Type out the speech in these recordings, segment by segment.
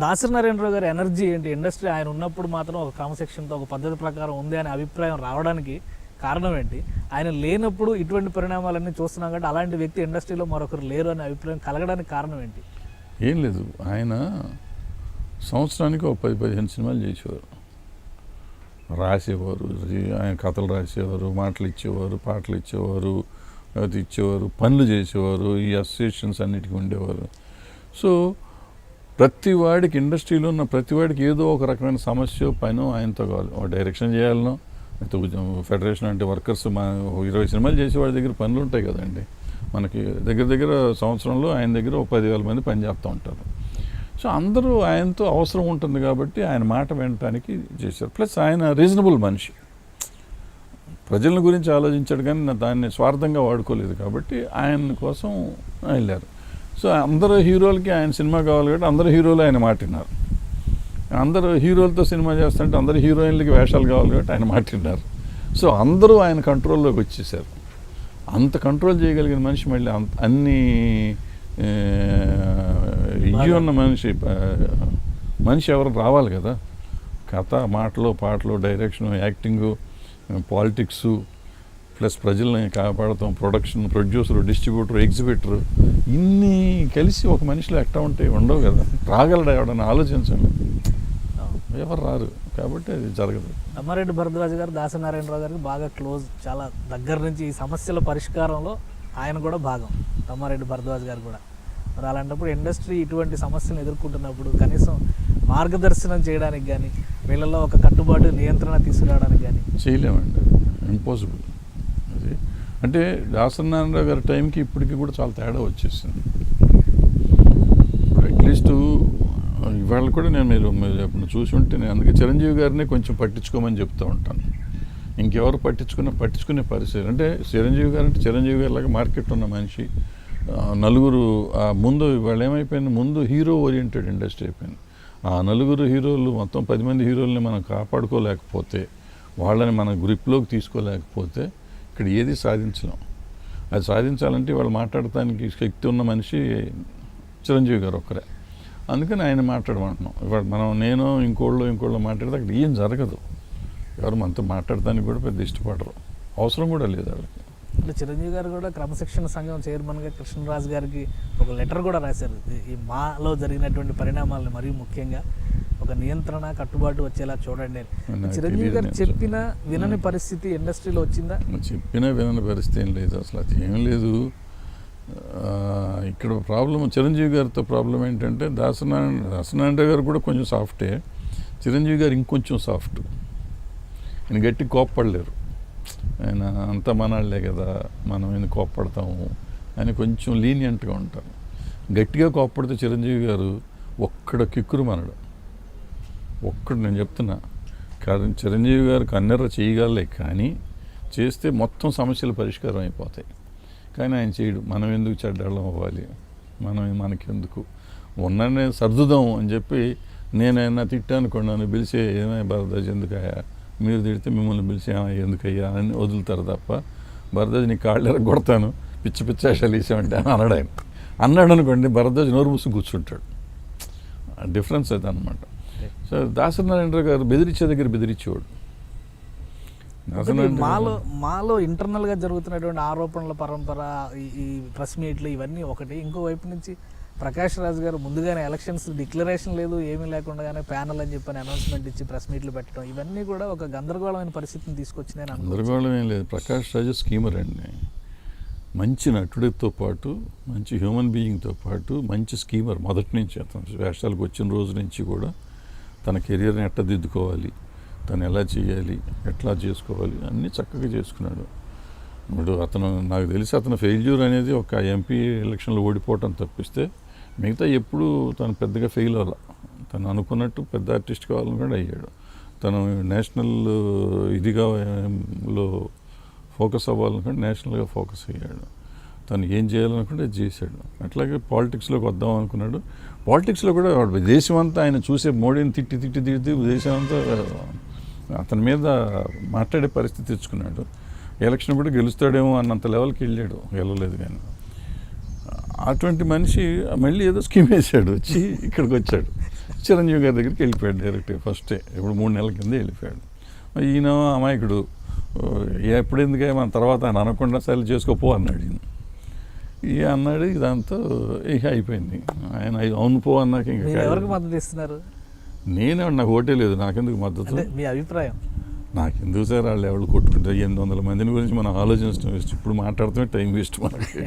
దాసరి నారాయణరావు గారి ఎనర్జీ ఏంటి? ఇండస్ట్రీ ఆయన ఉన్నప్పుడు మాత్రం ఒక క్రమశిక్షణతో ఒక పద్ధతి ప్రకారం ఉంది అనే అభిప్రాయం రావడానికి కారణం ఏంటి? ఆయన లేనప్పుడు ఇటువంటి పరిణామాలన్నీ చూస్తున్నాం కాబట్టి అలాంటి వ్యక్తి ఇండస్ట్రీలో మరొకరు లేరు అనే అభిప్రాయం కలగడానికి కారణం ఏంటి? ఏం లేదు, ఆయన సంవత్సరానికి ఒక 10-15 సినిమాలు చేసేవారు, రాసేవారు, ఆయన కథలు రాసేవారు, మాటలు ఇచ్చేవారు, పాటలు ఇచ్చేవారు, లేకపోతే ఇచ్చేవారు, పనులు చేసేవారు, ఈ అసోసియేషన్స్ అన్నిటికీ ఉండేవారు. సో ప్రతి వాడికి, ఇండస్ట్రీలో ఉన్న ప్రతి వాడికి ఏదో ఒక రకమైన సమస్య పైన ఆయనతో కావాలి. ఒక డైరెక్షన్ చేయాలనో, ఫెడరేషన్ అంటే వర్కర్స్ 20 సినిమాలు చేసేవాడి దగ్గర పనులు ఉంటాయి కదండి. మనకి దగ్గర దగ్గర సంవత్సరంలో ఆయన దగ్గర ఒక 10,000 మంది పని చేస్తూ ఉంటారు. సో అందరూ ఆయనతో అవసరం ఉంటుంది కాబట్టి ఆయన మాట వినటానికి చేశారు. ప్లస్ ఆయన రీజనబుల్ మనిషి, ప్రజల గురించి ఆలోచించాడు కానీ దాన్ని స్వార్థంగా వాడుకోలేదు కాబట్టి ఆయన కోసం వెళ్ళారు. సో అందరూ హీరోలకి ఆయన సినిమా కావాలి కాబట్టి అందరూ హీరోలు ఆయన మాట విన్నారు. అందరూ హీరోలతో సినిమా చేస్తుంటే అందరూ హీరోయిన్లకి వేషాలు కావాలి కాబట్టి ఆయన మాట విన్నారు. సో అందరూ ఆయన కంట్రోల్లోకి వచ్చేసారు. అంత కంట్రోల్ చేయగలిగిన మనిషి మళ్ళీ అన్ని ఇవి ఉన్న మనిషి ఎవరు రావాలి కదా. కథ, మాటలు, పాటలు, డైరెక్షను, యాక్టింగు, పాలిటిక్సు, ప్లస్ ప్రజల్ని కాపాడతాం, ప్రొడక్షన్, ప్రొడ్యూసరు, డిస్ట్రిబ్యూటరు, ఎగ్జిబిటరు, ఇన్ని కలిసి ఒక మనిషిలో ఎట్లా ఉంటాయి? ఉండవు కదా. రాగలడా ఎవడన్నా? ఆలోచించండి, ఎవరు రారు. కాబట్టి అది జరగదు. తమ్మారెడ్డి భరద్వాజ్ గారు దాసరి నారాయణరావు గారికి బాగా క్లోజ్, చాలా దగ్గర నుంచి ఈ సమస్యల పరిష్కారంలో ఆయన కూడా భాగం, తమ్మారెడ్డి భరద్వాజ్ గారు కూడా. మరి అలాంటప్పుడు ఇండస్ట్రీ ఇటువంటి సమస్యలను ఎదుర్కొంటున్నప్పుడు కనీసం మార్గదర్శనం చేయడానికి కానీ, వీళ్ళలో ఒక కట్టుబాటు, నియంత్రణ తీసుకురావడానికి కానీ చేయలేమండి, ఇంపాసిబుల్. అది అంటే దాసరి నారాయణరావు గారి టైంకి ఇప్పటికీ కూడా చాలా తేడా వచ్చేసింది. అట్లీస్ట్ ఇవాళ కూడా మీరు ఎప్పుడు చూసి ఉంటే, నేను అందుకే చిరంజీవి గారిని కొంచెం పట్టించుకోమని చెప్తూ ఉంటాను. ఇంకెవరు పట్టించుకునే పరిస్థితి అంటే చిరంజీవి గారు అంటే చిరంజీవి గారి లాగా మార్కెట్ ఉన్న మనిషి. నలుగురు ముందు ఇవాళ ఏమైపోయింది, ముందు హీరో ఓరియంటెడ్ ఇండస్ట్రీ అయిపోయింది. ఆ నలుగురు హీరోలు, మొత్తం 10 మంది హీరోల్ని మనం కాపాడుకోలేకపోతే, వాళ్ళని మన గ్రిప్లోకి తీసుకోలేకపోతే ఇక్కడ ఏది సాధించలేం. అది సాధించాలంటే వాళ్ళు మాట్లాడటానికి శక్తి ఉన్న మనిషి చిరంజీవి గారు ఒక్కరే. అందుకని ఆయన మాట్లాడమంటున్నాం. ఇవాళ నేను ఇంకోళ్ళు మాట్లాడితే అక్కడ ఏం జరగదు. ఎవరు మనతో మాట్లాడటానికి కూడా పెద్ద ఇష్టపడరు, అవసరం కూడా లేదు వాళ్ళకి. అంటే చిరంజీవి గారు కూడా క్రమశిక్షణ సంఘం చైర్మన్గా కృష్ణరాజు గారికి ఒక లెటర్ కూడా రాశారు. ఈ మాలో జరిగినటువంటి పరిణామాలను మరీ ముఖ్యంగా ఒక నియంత్రణ, కట్టుబాటు వచ్చేలా చూడండి అని. చిరంజీవి గారు చెప్పిన వినని పరిస్థితి ఇండస్ట్రీలో వచ్చిందా? చెప్పినా వినని పరిస్థితి ఏం లేదు, అసలు అది ఏం లేదు. ఇక్కడ ప్రాబ్లం, చిరంజీవి గారితో ప్రాబ్లం ఏంటంటే దాసరి నారాయణరావు గారు కూడా కొంచెం సాఫ్టే, చిరంజీవి గారు ఇంకొంచెం సాఫ్ట్. ఆయన గట్టి కోప్పడలేరు. ఆయన అంతా మనాళ్లే కదా, మనం ఎందుకు కోప్పడతాము అని కొంచెం లీనియంట్గా ఉంటారు. గట్టిగా కోప్పడితే చిరంజీవి గారు కిక్కురు మనడు. నేను చెప్తున్నా, కానీ చిరంజీవి గారికి అన్నెర్ర చేయగలలే, కానీ చేస్తే మొత్తం సమస్యలు పరిష్కారం అయిపోతాయి. కానీ ఆయన చేయడు. మనం ఎందుకు చెడ్డళ్ళం అవ్వాలి, మనకెందుకు, ఉన్ననే సర్దుదాం అని చెప్పి నేనైనా తిట్టానుకోండి, నన్ను పిలిచే ఏమై భరద్వాజ్ ఎందుకయ్యా, మీరు తిడితే మిమ్మల్ని పిలిచి ఎందుకయ్యా అని వదులుతారు తప్ప, భరద్వాజ్ నీ కాళ్ళు ఎరగొడతాను, పిచ్చి వేషాలు వేసామంటే అని అన్నాడు అనుకోండి, భరద్వాజ్ నోరు మూసుకు కూర్చుంటాడు. డిఫరెన్స్ అయితే అనమాట. సో దాసరి నారాయణరావు గారు బెదిరించే దగ్గర బెదిరించేవాడు. మాలో ఇంటర్నల్గా జరుగుతున్నటువంటి ఆరోపణల పరంపర, ఈ ప్రెస్ మీట్లు ఇవన్నీ ఒకటి. ఇంకోవైపు నుంచి ప్రకాష్ రాజ్ గారు ముందుగానే ఎలక్షన్స్ డిక్లరేషన్ లేదు, ఏమీ లేకుండానే ప్యానల్ అని చెప్పని అనౌన్స్మెంట్ ఇచ్చి ప్రెస్ మీట్లు పెట్టడం, ఇవన్నీ కూడా ఒక గందరగోళమైన పరిస్థితిని తీసుకొచ్చిందని. గందరగోళం ఏం లేదు, ప్రకాష్ రాజ్ స్కీమర్ అండి. మంచి నటుడితో పాటు, మంచి హ్యూమన్ బీయింగ్తో పాటు మంచి స్కీమర్. మొదటి నుంచి అతను వేషాలకు వచ్చిన రోజు నుంచి కూడా తన కెరియర్ని ఎట్లా దిద్దుకోవాలి, తను ఎలా చేయాలి, ఎట్లా చేసుకోవాలి అన్నీ చక్కగా చేసుకున్నాడు. ఇప్పుడు నాకు తెలిసి అతను ఫెయిల్యూర్ అనేది ఒక ఎంపీ ఎలక్షన్లో ఓడిపోవటం తప్పిస్తే మిగతా ఎప్పుడూ తను పెద్దగా ఫెయిల్ అవ్వాల. తను అనుకున్నట్టు పెద్ద ఆర్టిస్ట్ కావాలని కూడా అయ్యాడు. తను నేషనల్ లో ఫోకస్ అవ్వాలనుకుంటే నేషనల్గా ఫోకస్ అయ్యాడు. తను ఏం చేయాలనుకుంటే అది చేశాడు. అట్లాగే పాలిటిక్స్లోకి వద్దాం అనుకున్నాడు. పాలిటిక్స్లో కూడా దేశం అంతా ఆయన చూసే మోడీని తిట్టి దేశం అంతా అతని మీద మాట్లాడే పరిస్థితి తెచ్చుకున్నాడు. ఎలక్షన్ కూడా గెలుస్తాడేమో అన్నంత లెవెల్కి వెళ్ళాడు, గెలవలేదు. కానీ అటువంటి మనిషి మళ్ళీ ఏదో స్కీమ్ వేసాడు, వచ్చి ఇక్కడికి వచ్చాడు. చిరంజీవి గారి దగ్గరికి వెళ్ళిపోయాడు డైరెక్ట్గా ఫస్టే, ఇప్పుడు 3 నెలల కింద వెళ్ళిపోయాడు. ఈయన అమాయకుడు, ఎప్పుడు ఎందుకే మన తర్వాత ఆయన అనకుండా సరే చేసుకోపో అన్నాడు ఈయన. అన్నాడు, దాంతో ఇక అయిపోయింది. ఆయన అవును పో అన్నాక ఇంకా ఎవరికి మద్దతు ఇస్తున్నారు? నేనే, నాకు ఓటే లేదు, నాకెందుకు మద్దతు? మీ అభిప్రాయం? నాకెందుకు సార్, వాళ్ళు ఎవరు కొట్టుకుంటారు, 800 మందిని గురించి మనం ఆలోచించడం వేస్ట్, ఇప్పుడు మాట్లాడుతూనే టైం వేస్ట్ మనకి.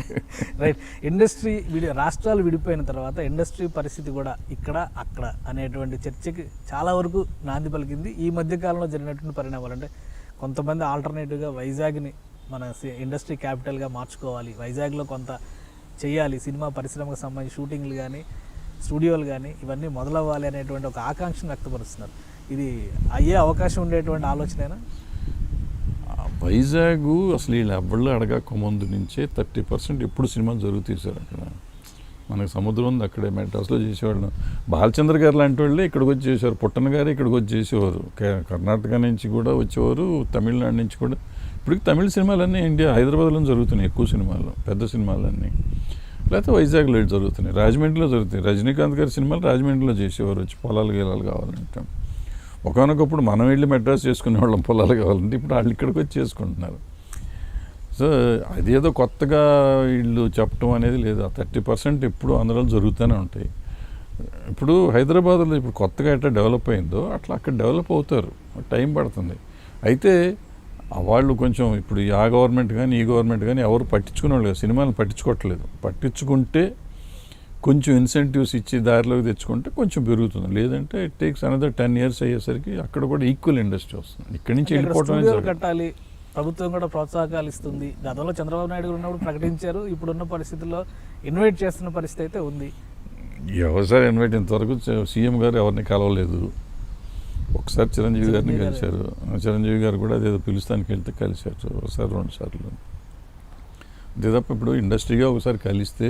రైట్. ఇండస్ట్రీ రాష్ట్రాలు విడిపోయిన తర్వాత ఇండస్ట్రీ పరిస్థితి కూడా ఇక్కడ అక్కడ అనేటువంటి చర్చకి చాలా వరకు నాంది పలికింది. ఈ మధ్య కాలంలో జరిగినటువంటి పరిణామాలు అంటే కొంతమంది ఆల్టర్నేటివ్గా వైజాగ్ని మన ఇండస్ట్రీ క్యాపిటల్గా మార్చుకోవాలి, వైజాగ్లో కొంత చేయాలి, సినిమా పరిశ్రమకు సంబంధించి షూటింగ్లు కానీ స్టూడియోలు కానీ ఇవన్నీ మొదలవ్వాలి అనేటువంటి ఒక ఆకాంక్షను వ్యక్తపరుస్తున్నారు. ఇది అయ్యే అవకాశం ఉండేటువంటి ఆలోచనేనా? వైజాగ్ అసలు వీళ్ళు ఎవళ్ళు అడగక ముందు నుంచే 30% ఎప్పుడు సినిమాలు జరుగుతాయి సార్ అక్కడ. మనకు సముద్రం ఉంది అక్కడే, మెడ్రాస్లో చేసేవాళ్ళు. బాలచంద్ర గారు లాంటి వాళ్ళే ఇక్కడికి వచ్చి చేసేవారు, పుట్టన్న గారు ఇక్కడికి వచ్చి చేసేవారు, కర్ణాటక నుంచి కూడా వచ్చేవారు, తమిళనాడు నుంచి కూడా. ఇప్పటికి తమిళ సినిమాలన్నీ హైదరాబాద్లో జరుగుతున్నాయి, ఎక్కువ సినిమాలు, పెద్ద సినిమాలన్నీ. లేకపోతే వైజాగ్లో జరుగుతున్నాయి, రాజమండ్రిలో జరుగుతాయి. రజనీకాంత్ గారి సినిమాలు రాజమండ్రిలో చేసేవారు వచ్చి, పొలాలు గీలాలు కావాలంటే. ఒకనొకప్పుడు మనం వెళ్ళి మెడ్రాస్ చేసుకునేవాళ్ళం పొలాలు కావాలంటే, ఇప్పుడు వాళ్ళు ఇక్కడికి వచ్చి చేసుకుంటున్నారు. సో అదేదో కొత్తగా వీళ్ళు చెప్పడం అనేది లేదు. 30% ఎప్పుడు ఆంధ్రాలో జరుగుతూనే ఉంటాయి. ఇప్పుడు హైదరాబాద్లో ఇప్పుడు కొత్తగా ఎట్లా డెవలప్ అయిందో అట్లా అక్కడ డెవలప్ అవుతారు, టైం పడుతుంది. అయితే వాళ్ళు కొంచెం ఇప్పుడు ఆ గవర్నమెంట్ కానీ ఈ గవర్నమెంట్ కానీ ఎవరు పట్టించుకునేవాళ్ళు లేదు, సినిమాలను పట్టించుకోవట్లేదు. పట్టించుకుంటే కొంచెం ఇన్సెంటివ్స్ ఇచ్చి దారిలోకి తెచ్చుకుంటే కొంచెం పెరుగుతుంది. లేదంటే ఇట్ టేక్స్ అనదర్ 10 years అయ్యేసరికి అక్కడ కూడా ఈక్వల్ ఇండస్ట్రీ వస్తుంది. ఇక్కడి నుంచి వెళ్ళిపోవడం కట్టాలి, ప్రభుత్వం కూడా ప్రోత్సాహకాలు ఇస్తుంది. గతంలో చంద్రబాబు నాయుడు గారు ఉన్నప్పుడు ప్రకటించారు, ఇప్పుడున్న పరిస్థితుల్లో ఇన్వైట్ చేస్తున్న పరిస్థితి అయితే ఉంది. ఎవరిసారి ఇన్వైట్ ఇంతవరకు సీఎం గారు ఎవరిని కలవలేదు. ఒకసారి చిరంజీవి గారిని కలిశారు, చిరంజీవి గారు కూడా అదేదో పిలుస్తానికి వెళ్తే కలిశారు ఒకసారి 2 సార్లు. అంతే తప్ప ఇప్పుడు ఇండస్ట్రీగా ఒకసారి కలిస్తే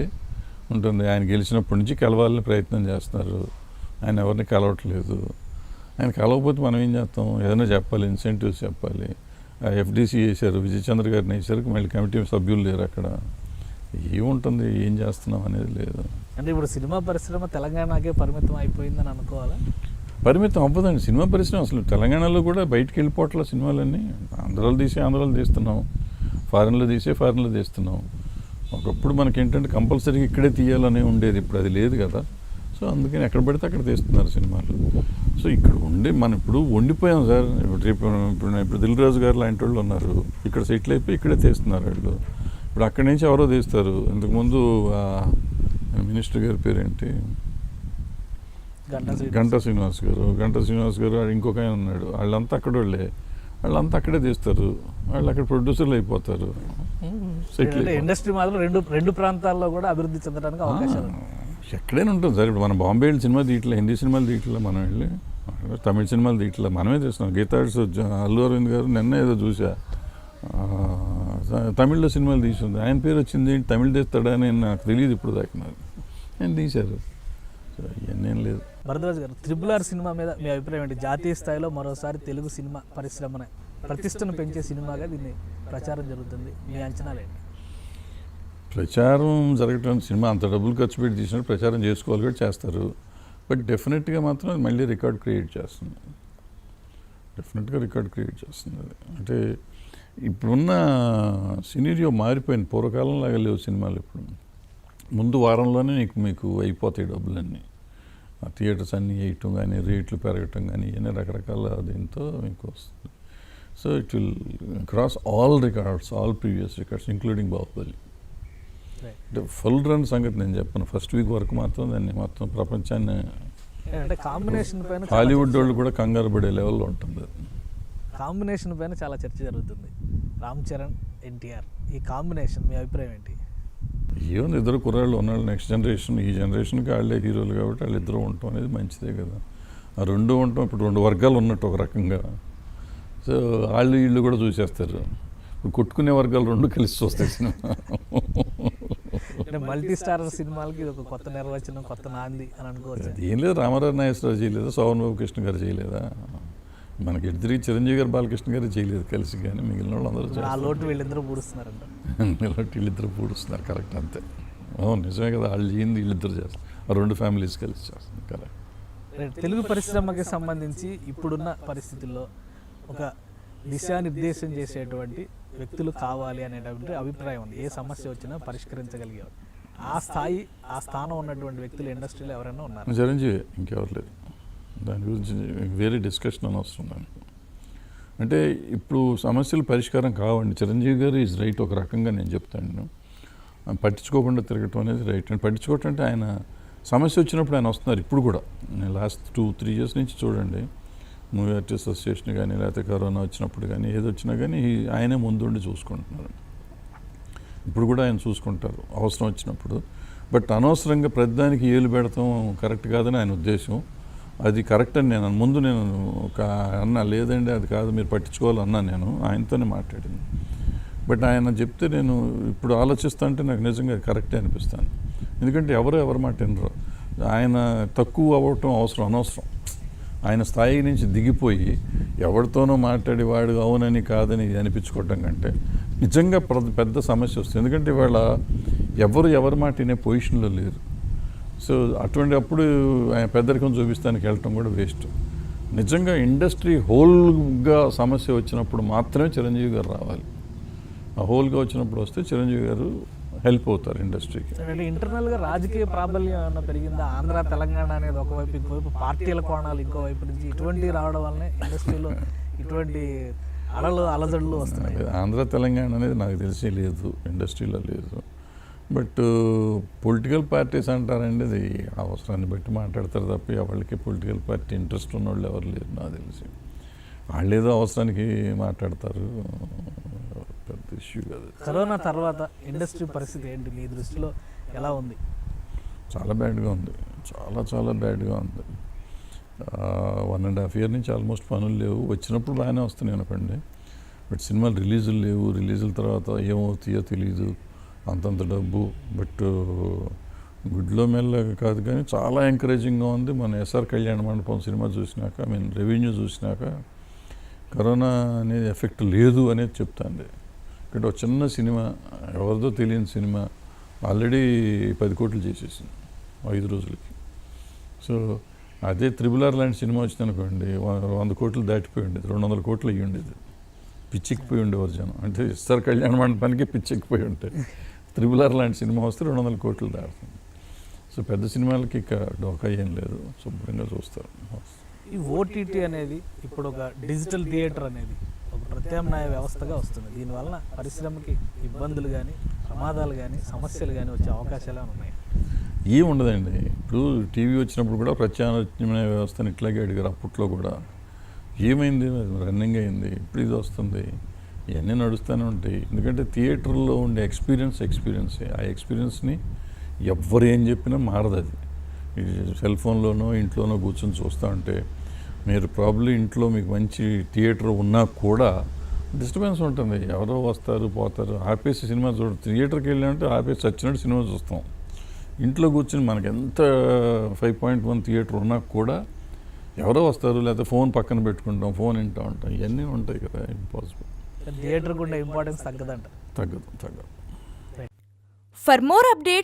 ఉంటుంది. ఆయన గెలిచినప్పటి నుంచి కలవాలని ప్రయత్నం చేస్తున్నారు, ఆయన ఎవరిని కలవట్లేదు. ఆయన కలవకపోతే మనం ఏం చేస్తాం, ఏదైనా చెప్పాలి, ఇన్సెంటివ్స్ చెప్పాలి. ఎఫ్డీసీ వేశారు, విజయ్ చంద్ర గారిని వేశారు, మళ్ళీ కమిటీ సభ్యులు లేరు అక్కడ. ఏముంటుంది, ఏం చేస్తున్నాం అనేది లేదు. అంటే ఇప్పుడు సినిమా పరిశ్రమ తెలంగాణకే పరిమితం అయిపోయిందని అనుకోవాలా? పరిమితం అవ్వదండి సినిమా పరిశ్రమ. అసలు తెలంగాణలో కూడా బయటికి వెళ్ళిపోవట్ల సినిమాలన్నీ. ఆంధ్రాలో తీస్తున్నాం, ఫారెన్లో ఫారెన్లో తీస్తున్నాం. ఒకప్పుడు మనకి ఏంటంటే కంపల్సరీగా ఇక్కడే తీయాలని ఉండేది, ఇప్పుడు అది లేదు కదా. సో అందుకని ఎక్కడ పడితే అక్కడ తీస్తున్నారు సినిమాలు. సో ఇక్కడ మనం ఇప్పుడు ఉండిపోయాం సార్. ఇప్పుడు దిల్ రాజు గారు లాంటి వాళ్ళు ఉన్నారు, ఇక్కడ సెటిల్ అయిపోయి ఇక్కడే తీస్తున్నారు వాళ్ళు. ఇప్పుడు అక్కడి నుంచి ఎవరో తీస్తారు. ఇంతకుముందు మినిస్టర్ గారి పేరేంటి, గంటా శ్రీనివాస్ గారు ఇంకొక ఆయన ఉన్నాడు, వాళ్ళంతా అక్కడ వాళ్ళే, వాళ్ళంతా అక్కడే తీస్తారు, వాళ్ళు అక్కడ ప్రొడ్యూసర్లు అయిపోతారు. ఇండస్ట్రీ మాత్రం రెండు ప్రాంతాల్లో కూడా అభివృద్ధి చెందడానికి అవకాశం ఎక్కడైనా ఉంటుంది సార్. ఇప్పుడు మన బాంబే వెళ్ళి సినిమా తీయట్లే, హిందీ సినిమాలు తీయట్లే, మనం వెళ్ళి తమిళ సినిమాలు తీయట్లే, మనమే తీస్తున్నాం. గీతాడ్స్ అల్లు అరవింద్ గారు నిన్న ఏదో చూసా, తమిళ్లో సినిమాలు తీసుంది, ఆయన పేరు వచ్చింది, తమిళ తీస్తాడా అని నాకు తెలియదు ఇప్పుడు దాకా. ఆయన తీశారు. సో ఇవన్నీ లేదు. భరద్వాజ్ గారు, RRR సినిమా మీద మీ అభిప్రాయం ఏంటి? జాతీయ స్థాయిలో మరోసారి తెలుగు సినిమా పరిశ్రమని ప్రతిష్టను పెంచే సినిమాగా దీన్ని ప్రచారం జరుగుతుంది, మీ అంచనాలు ఏంటి? ప్రచారం జరగటం, సినిమా అంత డబ్బులు ఖర్చు పెట్టి తీసినట్టు ప్రచారం చేసుకోవాలి కూడా చేస్తారు. బట్ డెఫినెట్గా మాత్రం అది మళ్ళీ రికార్డ్ క్రియేట్ చేస్తుంది, అది. అంటే ఇప్పుడున్న సినీరియో మారిపోయింది, పూర్వకాలంలాగా లేవు సినిమాలు ఇప్పుడు. ముందు వారంలోనే మీకు అయిపోతాయి డబ్బులన్నీ. ఆ థియేటర్స్ అన్నీ వేయటం కానీ, రేట్లు పెరగటం కానీ, ఇవన్నీ రకరకాల దీంతో మీకు వస్తుంది. So it will cross all previous records including Baahubali. Full run సంగతి నేను చెప్పను, ఫస్ట్ వీక్ వరకు మాత్రం దాన్ని మొత్తం ప్రపంచాన్ని, కాంబినేషన్ పైన హాలీవుడ్ వాళ్ళు కూడా కంగారు పడే లెవెల్లో ఉంటుంది. కాంబినేషన్ పైన చాలా చర్చ జరుగుతుంది, రామ్ చరణ్, ఎన్టీఆర్, ఈ కాంబినేషన్ మీ అభిప్రాయం ఏంటి? ఏముంది, ఇద్దరు కుర్రాళ్ళు ఉన్నాళ్ళు, నెక్స్ట్ జనరేషన్, ఈ జనరేషన్కి వాళ్ళే హీరోలు కాబట్టి వాళ్ళిద్దరూ ఉండటం అనేది మంచిదే కదా. ఆ రెండు ఉండటం, ఇప్పుడు 2 వర్గాలు ఉన్నట్టు ఒక రకంగా. సో వీళ్ళు కూడా చూసేస్తారు. ఇప్పుడు కొట్టుకునే వర్గాలు 2 కలిసి చూస్తాయి సినిమా. మల్టీ స్టార్ సినిమాలకి ఇది ఒక కొత్త నిర్వచనం, కొత్త నాంది అని అనుకోవచ్చు. ఏం లేదు, రామారావు నాగేశ్వరరావు చేయలేదా, శోభన్ బాబు కృష్ణ గారు చేయలేదా, మనకి ఇద్దరు చిరంజీవి గారు బాలకృష్ణ గారు చేయలేదు కలిసి, కానీ మిగిలిన వాళ్ళు అందరూ ఆ లోటు వీళ్ళిద్దరూ పూడుస్తున్నారంట. వీళ్ళిద్దరూ పూడుస్తున్నారు, కరెక్ట్, అంతే. అవును నిజమే కదా, వాళ్ళు చేయింది వీళ్ళిద్దరు చేస్తారు, ఆ 2 ఫ్యామిలీస్ కలిసి చేస్తారు, కరెక్ట్. తెలుగు పరిశ్రమకి సంబంధించి ఇప్పుడున్న పరిస్థితుల్లో ఒక దిశానిర్దేశం చేసేటువంటి వ్యక్తులు కావాలి అనేటువంటి అభిప్రాయం ఉంది. ఏ సమస్య వచ్చినా పరిష్కరించగలిగేవారు. ఆ స్థాయి, ఆ స్థానం ఉన్నటువంటి వ్యక్తులు ఇండస్ట్రీలో ఎవరైనా ఉన్నారు? చిరంజీవి, ఇంకెవరు లేదు. దాని గురించి వేరే డిస్కషన్ అనవసరం దానికి. అంటే ఇప్పుడు సమస్యలు పరిష్కారం కావండి. చిరంజీవి గారు ఈజ్ రైట్ ఒక రకంగా నేను చెప్తాను. పట్టించుకోకుండా తిరగటం అనేది రైట్. అండ్ పట్టించుకోవటం అంటే ఆయన సమస్య వచ్చినప్పుడు ఆయన వస్తున్నారు. ఇప్పుడు కూడా లాస్ట్ 2-3 years నుంచి చూడండి, మూవీ ఆర్టిస్ట్ అసోసియేషన్ కానీ లేకపోతే కరోనా వచ్చినప్పుడు కానీ ఏది వచ్చినా కానీ ఆయనే ముందుండి చూసుకుంటున్నారు. ఇప్పుడు కూడా ఆయన చూసుకుంటారు అవసరం వచ్చినప్పుడు. బట్ అనవసరంగా ప్రతిదానికి ఏలు పెడతాం కరెక్ట్ కాదని ఆయన ఉద్దేశం. అది కరెక్ట్ అని నేను ఒక అన్నా, లేదండి అది కాదు మీరు పట్టించుకోవాలన్నా నేను ఆయనతోనే మాట్లాడింది. బట్ ఆయన చెప్తే నేను ఇప్పుడు ఆలోచిస్తా అంటే నాకు నిజంగా కరెక్టే అనిపిస్తాను. ఎందుకంటే ఎవరి మాట వినరు. ఆయన తక్కువ అవ్వటం అనవసరం. ఆయన స్థాయి నుంచి దిగిపోయి ఎవరితోనో మాట్లాడి వాడు అవునని కాదని అనిపించుకోవటం కంటే నిజంగా పెద్ద సమస్య వస్తుంది. ఎందుకంటే ఇవాళ ఎవరి మాట వినే పొజిషన్లో లేరు. సో అటువంటి అప్పుడు ఆయన పెద్దరికం చూపిస్తానికి వెళ్ళటం కూడా వేస్ట్. నిజంగా ఇండస్ట్రీ హోల్గా సమస్య వచ్చినప్పుడు మాత్రమే చిరంజీవి గారు రావాలి. ఆ హోల్గా వచ్చినప్పుడు వస్తే చిరంజీవి గారు హెల్ప్ అవుతారు ఇండస్ట్రీకి. అంటే ఇంటర్నల్గా రాజకీయ ప్రాబల్యం ఏమన్నా పెరిగిందా? ఆంధ్ర తెలంగాణ అనేది ఒకవైపు, ఇంకోవైపు పార్టీల కోణాలు ఇంకోవైపు నుంచి ఇటువంటి రావడం వల్లనే ఇండస్ట్రీలో ఇటువంటి అలజడులు వస్తున్నాయి. ఆంధ్ర తెలంగాణ అనేది నాకు తెలిసి లేదు, ఇండస్ట్రీలో లేదు. బట్ పొలిటికల్ పార్టీస్ అంటారండి, అది అవసరాన్ని బట్టి మాట్లాడతారు తప్ప ఎవరికి పొలిటికల్ పార్టీ ఇంట్రెస్ట్ ఉన్న వాళ్ళు ఎవరు లేరు నాకు తెలిసి. వాళ్ళు ఏదో అవసరానికి మాట్లాడతారు, పెద్ద ఇష్యూ కాదు. కరోనా తర్వాత ఇండస్ట్రీ పరిస్థితి ఏంటి మీ దృష్టిలో ఎలా ఉంది? చాలా బ్యాడ్గా ఉంది, చాలా బ్యాడ్గా ఉంది. 1.5 year నుంచి ఆల్మోస్ట్ పనులు లేవు. వచ్చినప్పుడు బాగానే వస్తున్నాయి అనుకోండి, బట్ సినిమాలు రిలీజులు లేవు. రిలీజుల తర్వాత ఏమవుతాయో తెలీదు, అంతంత డబ్బు. బట్ గుడ్లో మెల్లగా కాదు కానీ చాలా ఎంకరేజింగ్గా ఉంది. మన ఎస్ఆర్ కళ్యాణ మండపం సినిమా చూసినాక, రెవెన్యూ చూసినాక కరోనా అనేది ఎఫెక్ట్ లేదు అనేది చెప్తాంది. ఇక్కడ ఒక చిన్న సినిమా, ఎవరిదో తెలియని సినిమా ఆల్రెడీ 10 కోట్లు చేసేసింది 5 రోజులకి. సో అదే RRR లాంటి సినిమా వచ్చింది అనుకోండి, 100 కోట్లు దాటిపోయి ఉండేది, 200 కోట్లు అయ్యి ఉండేది. పిచ్చెక్కిపోయి ఉండేవారు జనం. అంటే ఎస్ఆర్ కళ్యాణ మండపానికి పిచ్చెక్కిపోయి ఉంటాయి. RRR లాంటి సినిమా వస్తే 200 కోట్లు దాడుతుంది. సో పెద్ద సినిమాలకి ఇక డోకా ఏం లేదు, శుభ్రంగా చూస్తారు. ఈ ఓటీటీ అనేది ఇప్పుడు ఒక డిజిటల్ థియేటర్ అనేది ఒక ప్రత్యామ్నాయ వ్యవస్థగా వస్తుంది. దీనివల్ల పరిశ్రమకి ఇబ్బందులు కానీ, ప్రమాదాలు కానీ, సమస్యలు కానీ వచ్చే అవకాశాలు ఉన్నాయి? ఏం ఉండదండి. ఇప్పుడు టీవీ వచ్చినప్పుడు కూడా ప్రత్యామ్నాయ వ్యవస్థను ఇట్లాగే అడిగారు. అప్పట్లో కూడా ఏమైంది, రన్నింగ్ అయింది. ఇప్పుడు ఇది వస్తుంది, ఇవన్నీ నడుస్తూనే ఉంటాయి. ఎందుకంటే థియేటర్లో ఉండే ఎక్స్పీరియన్సే. ఆ ఎక్స్పీరియన్స్ని ఎవరు ఏం చెప్పినా మారదు. అది సెల్ ఫోన్లోనో ఇంట్లోనో కూర్చొని చూస్తూ ఉంటే మీరు ప్రాబ్లీ ఇంట్లో మీకు మంచి థియేటర్ ఉన్నా కూడా డిస్టర్బెన్స్ ఉంటుంది. ఎవరో వస్తారు పోతారు, ఆపేసి సినిమా థియేటర్కి వెళ్ళామంటే ఆపేసి వచ్చినట్టు సినిమా చూస్తాం. ఇంట్లో కూర్చొని మనకి ఎంత 5.1 థియేటర్ ఉన్నా కూడా ఎవరో వస్తారు, లేకపోతే ఫోన్ పక్కన పెట్టుకుంటాం, ఫోన్ వింటూ ఉంటాం. ఇవన్నీ ఉంటాయి కదా, ఇంపాసిబుల్. థియేటర్ కూడా ఇంపార్టెన్స్ తగ్గదంట? తగ్గదు. For more updates,